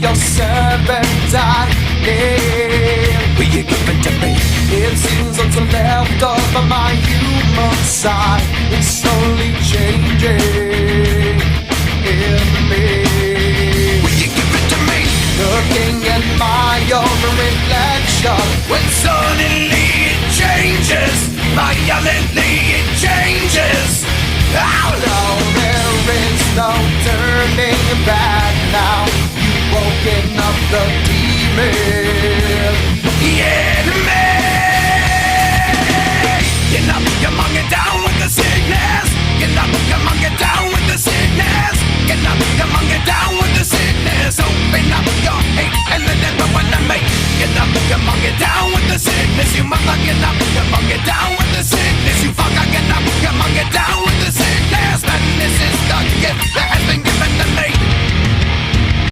your serpentine name. Will you give it to me? It seems what's left of my human side is slowly changing in me. Will you give it to me? Looking at my own reflection, when suddenly it changes, violently it changes. Oh no, there is no turning back now. You've woken up the demon. Yeah,